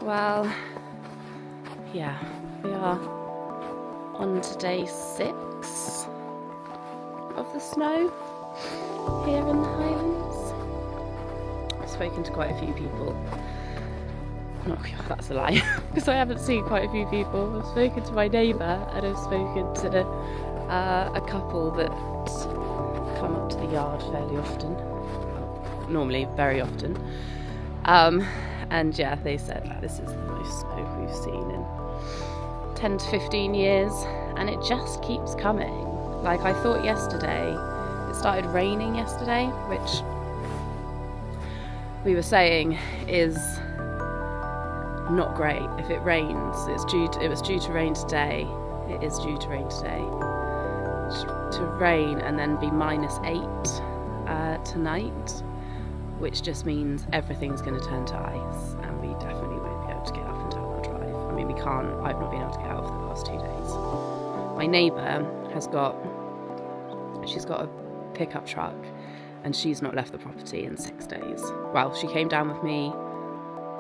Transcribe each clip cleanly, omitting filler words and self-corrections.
Well, yeah, we are on to day 6 of the snow here in the Highlands. I've spoken to quite a few people. Not that's a lie, because I haven't seen quite a few people. I've spoken to my neighbour, and I've spoken to a couple that come up to the yard fairly often. Well, normally, very often. And yeah, they said like, this is the most snow we've seen in 10 to 15 years, and it just keeps coming. Like, I thought yesterday, it started raining yesterday, which we were saying is not great. If it rains, it was due to rain today. It is due to rain today. To rain and then be -8 tonight, which just means everything's going to turn to ice, and we definitely won't be able to get up and down our drive. I mean, I've not been able to get out for the past 2 days. My neighbour she's got a pickup truck, and she's not left the property in 6 days. Well, she came down with me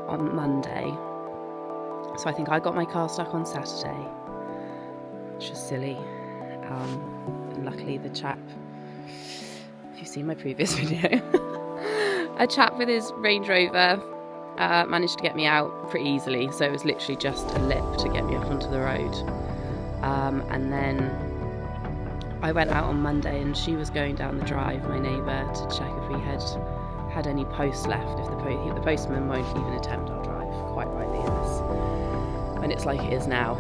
on Monday, so I think I got my car stuck on Saturday, which was silly. And luckily the chap, if you've seen my previous video, a chap with his Range Rover managed to get me out pretty easily, so it was literally just a lip to get me up onto the road. And then I went out on Monday, and she was going down the drive, my neighbour, to check if we had any posts left, if the postman won't even attempt our drive, quite rightly, and it's like it is now.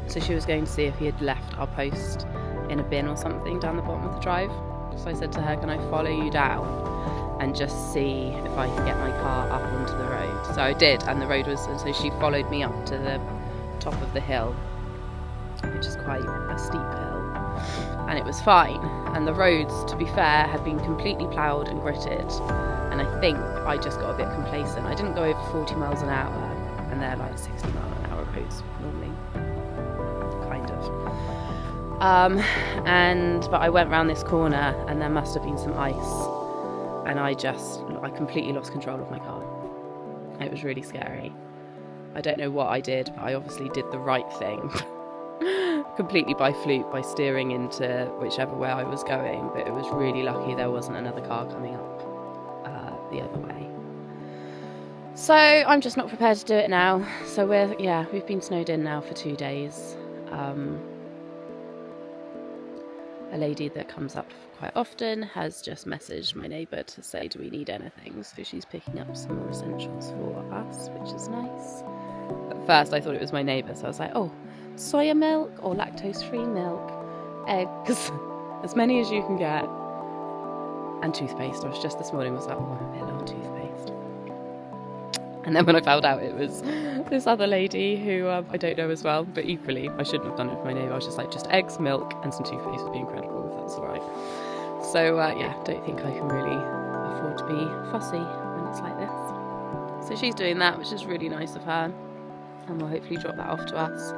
So she was going to see if he had left our post in a bin or something down the bottom of the drive. So I said to her, can I follow you down and just see if I can get my car up onto the road? So I did, and so she followed me up to the top of the hill, which is quite a steep hill, and it was fine. And the roads, to be fair, had been completely ploughed and gritted, and I think I just got a bit complacent. I didn't go over 40 miles an hour, and they're like 60 mile an hour roads normally, kind of. But I went round this corner, and there must have been some ice, and I completely lost control of my car. It was really scary. I don't know what I did, but I obviously did the right thing. Completely by fluke, by steering into whichever way I was going, but it was really lucky there wasn't another car coming up the other way. So I'm just not prepared to do it now. So we've been snowed in now for 2 days. A lady that comes up quite often has just messaged my neighbour to say, do we need anything? So she's picking up some more essentials for us, which is nice. At first I thought it was my neighbour, so I was like, oh, soya milk or lactose-free milk, eggs, as many as you can get, and toothpaste. I was just this morning was like, oh, I'm a bit low on toothpaste. And then when I found out it was this other lady who I don't know as well, but equally I shouldn't have done it for my neighbour. I was just like, just eggs, milk and some toothpaste would be incredible, if that's alright. So don't think I can really afford to be fussy when it's like this. So she's doing that, which is really nice of her, and we'll hopefully drop that off to us.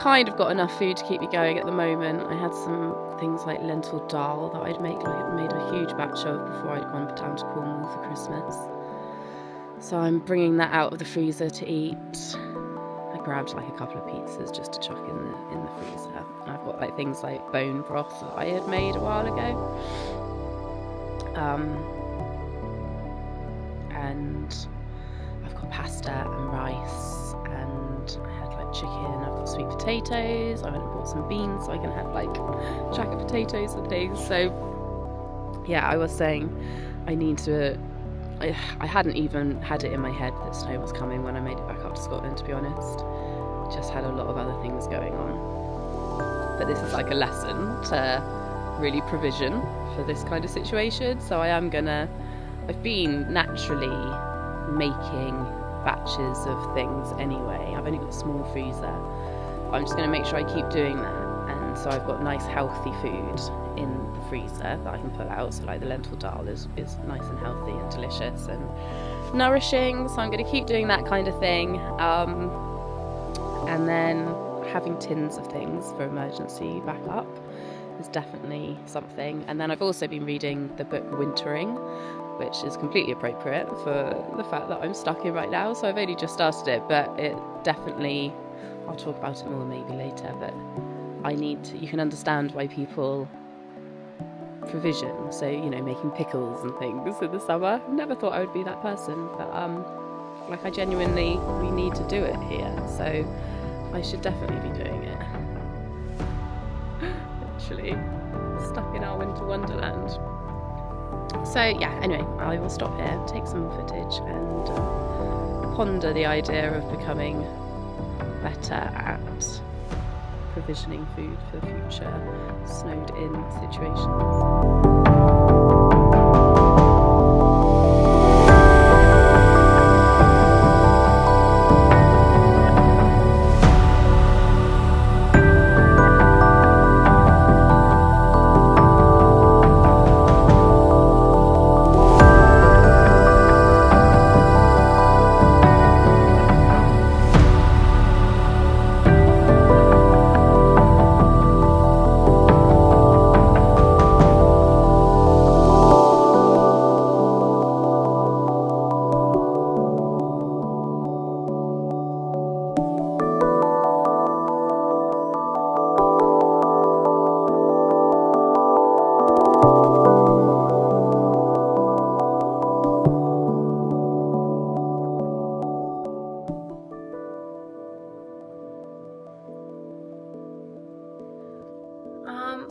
Kind of got enough food to keep me going at the moment. I had some things like lentil dal that I'd made a huge batch of before I'd gone down to Cornwall for Christmas. So I'm bringing that out of the freezer to eat. I grabbed like a couple of pizzas just to chuck in the freezer. And I've got like things like bone broth that I had made a while ago. And I've got pasta and rice, and I had like chicken. I've got sweet potatoes. I went and bought some beans so I can have like jacket potatoes and things. So yeah, I was saying I hadn't even had it in my head that snow was coming when I made it back up to Scotland, to be honest. Just had a lot of other things going on. But this is like a lesson to really provision for this kind of situation. So I've been naturally making batches of things anyway. I've only got a small freezer. I'm just going to make sure I keep doing that. And so I've got nice healthy food in the freezer that I can pull out. So like the lentil dal is nice and healthy and delicious and nourishing. So I'm going to keep doing that kind of thing. And then having tins of things for emergency backup is definitely something. And then I've also been reading the book Wintering which is completely appropriate for the fact that I'm stuck in right now. So I've only just started it, but it definitely, I'll talk about it more maybe later, but you can understand why people provision, so making pickles and things in the summer. Never thought I would be that person, but we need to do it here, so I should definitely be doing it. Literally stuck in our winter wonderland. So yeah, anyway, I will stop here, take some more footage, and ponder the idea of becoming better at provisioning food for future snowed in situations.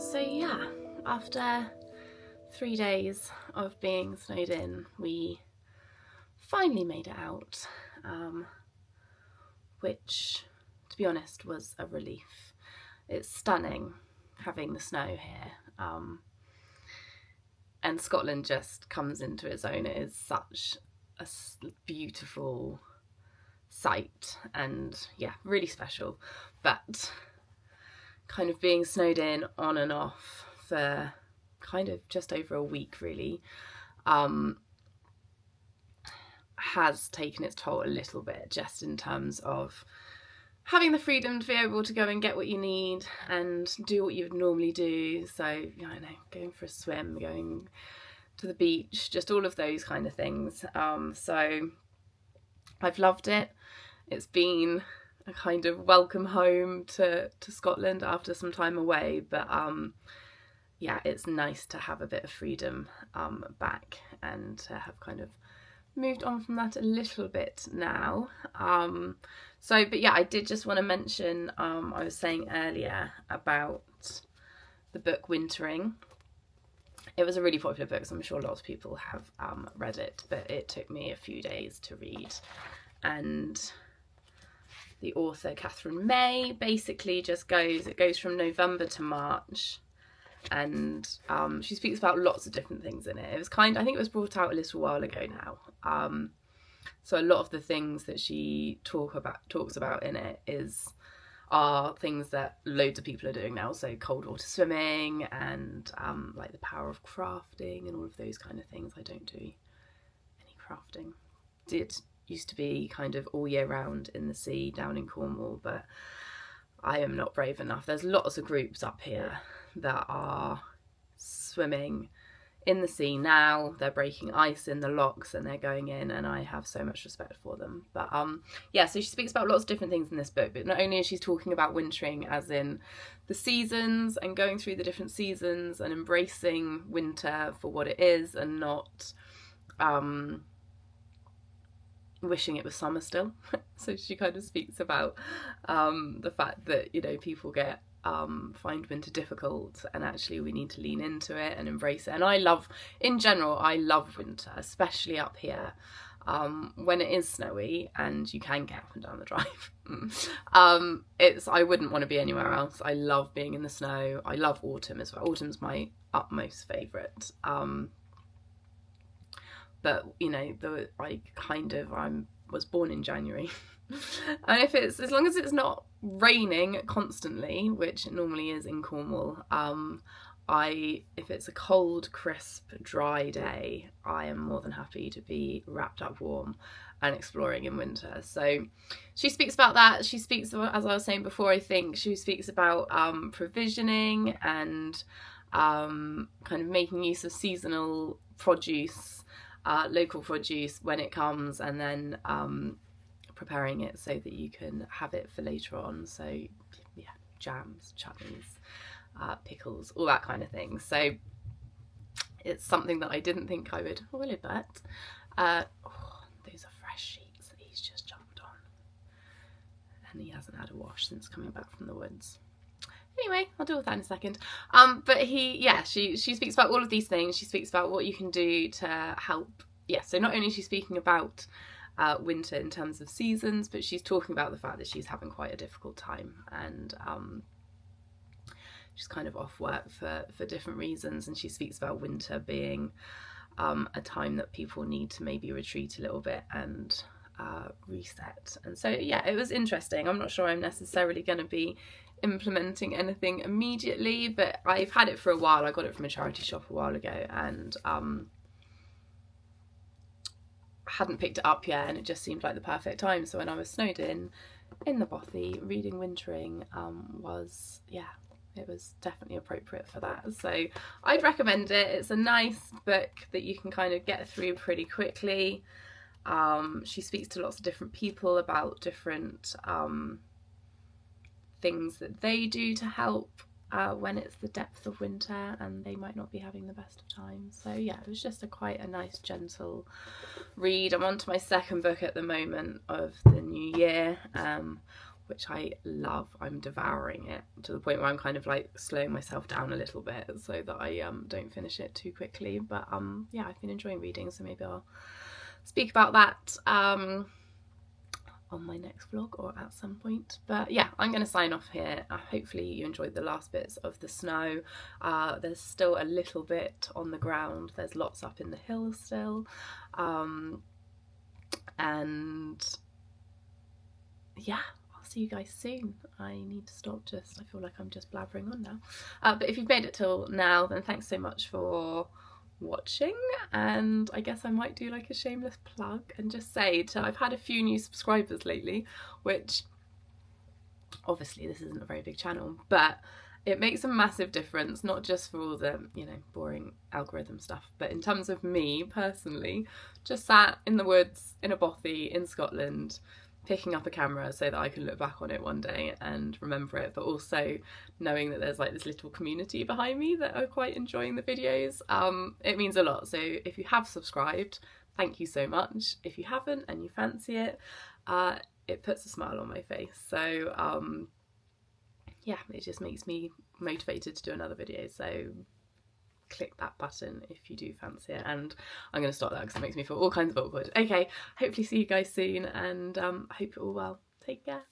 So yeah, after 3 days of being snowed in, we finally made it out, which, to be honest, was a relief. It's stunning having the snow here, and Scotland just comes into its own. It is such a beautiful sight, and yeah, really special. But kind of being snowed in on and off for kind of just over a week really has taken its toll a little bit, just in terms of having the freedom to be able to go and get what you need and do what you would normally do. So, I don't know, going for a swim, going to the beach, just all of those kind of things. So I've loved it. It's been a kind of welcome home to Scotland after some time away, but yeah, it's nice to have a bit of freedom back, and to have kind of moved on from that a little bit now. But yeah, I did just want to mention, I was saying earlier about the book Wintering. It was a really popular book, so I'm sure lots of people have read it, but it took me a few days to read. And the author, Catherine May, basically just goes from November to March, and she speaks about lots of different things in it. It was I think it was brought out a little while ago now. So a lot of the things that she talks about in it are things that loads of people are doing now. So cold water swimming, and like the power of crafting and all of those kind of things. I don't do any crafting. Used to be kind of all year round in the sea down in Cornwall, but I am not brave enough. There's lots of groups up here that are swimming in the sea now. They're breaking ice in the locks and they're going in, and I have so much respect for them. But yeah, so she speaks about lots of different things in this book, but not only is she talking about wintering as in the seasons and going through the different seasons and embracing winter for what it is, and not wishing it was summer still. So she kind of speaks about the fact that people find winter difficult, and actually we need to lean into it and embrace it. And in general I love winter, especially up here, when it is snowy and you can get up and down the drive. I wouldn't want to be anywhere else. I love being in the snow. I love autumn as well. Autumn's my utmost favourite. But I was born in January, and as long as it's not raining constantly, which it normally is in Cornwall, if it's a cold, crisp, dry day, I am more than happy to be wrapped up warm and exploring in winter. So she speaks about that. She speaks, as I was saying before, I think she speaks about provisioning and kind of making use of seasonal produce. local produce when it comes, and then preparing it so that you can have it for later on. So yeah, jams, chutneys, pickles, all that kind of thing. So it's something that I didn't think I would really bet. Those are fresh sheets that he's just jumped on, and he hasn't had a wash since coming back from the woods. Anyway, I'll deal with that in a second. But she speaks about all of these things. She speaks about what you can do to help. Yeah, so not only is she speaking about winter in terms of seasons, but she's talking about the fact that she's having quite a difficult time, and she's kind of off work for different reasons, and she speaks about winter being a time that people need to maybe retreat a little bit and reset. And so yeah, it was interesting. I'm not sure I'm necessarily going to be implementing anything immediately, but I've had it for a while. I got it from a charity shop a while ago, and hadn't picked it up yet, and it just seemed like the perfect time. So when I was snowed in the bothy reading Wintering, it was definitely appropriate for that. So I'd recommend it. It's a nice book that you can kind of get through pretty quickly. She speaks to lots of different people about different things that they do to help when it's the depth of winter and they might not be having the best of times. So yeah, it was just quite a nice, gentle read. I'm on to my second book at the moment of the new year, which I love. I'm devouring it to the point where I'm kind of like slowing myself down a little bit so that I don't finish it too quickly. But yeah, I've been enjoying reading, so maybe I'll speak about that on my next vlog or at some point. But yeah, I'm going to sign off here. Hopefully you enjoyed the last bits of the snow. There's still a little bit on the ground. There's lots up in the hills still. And yeah, I'll see you guys soon. I need to stop, I feel like I'm just blabbering on now. But if you've made it till now, then thanks so much for watching, and I guess I might do like a shameless plug and just say I've had a few new subscribers lately, which obviously this isn't a very big channel, but it makes a massive difference, not just for all the, you know, boring algorithm stuff, but in terms of me personally, just sat in the woods in a bothy in Scotland picking up a camera so that I can look back on it one day and remember it, but also knowing that there's like this little community behind me that are quite enjoying the videos. It means a lot. So if you have subscribed, thank you so much. If you haven't and you fancy it, it puts a smile on my face. So yeah, it just makes me motivated to do another video. So click that button if you do fancy it, and I'm going to stop that because it makes me feel all kinds of awkward. Okay, hopefully see you guys soon, and I hope you're all well. Take care.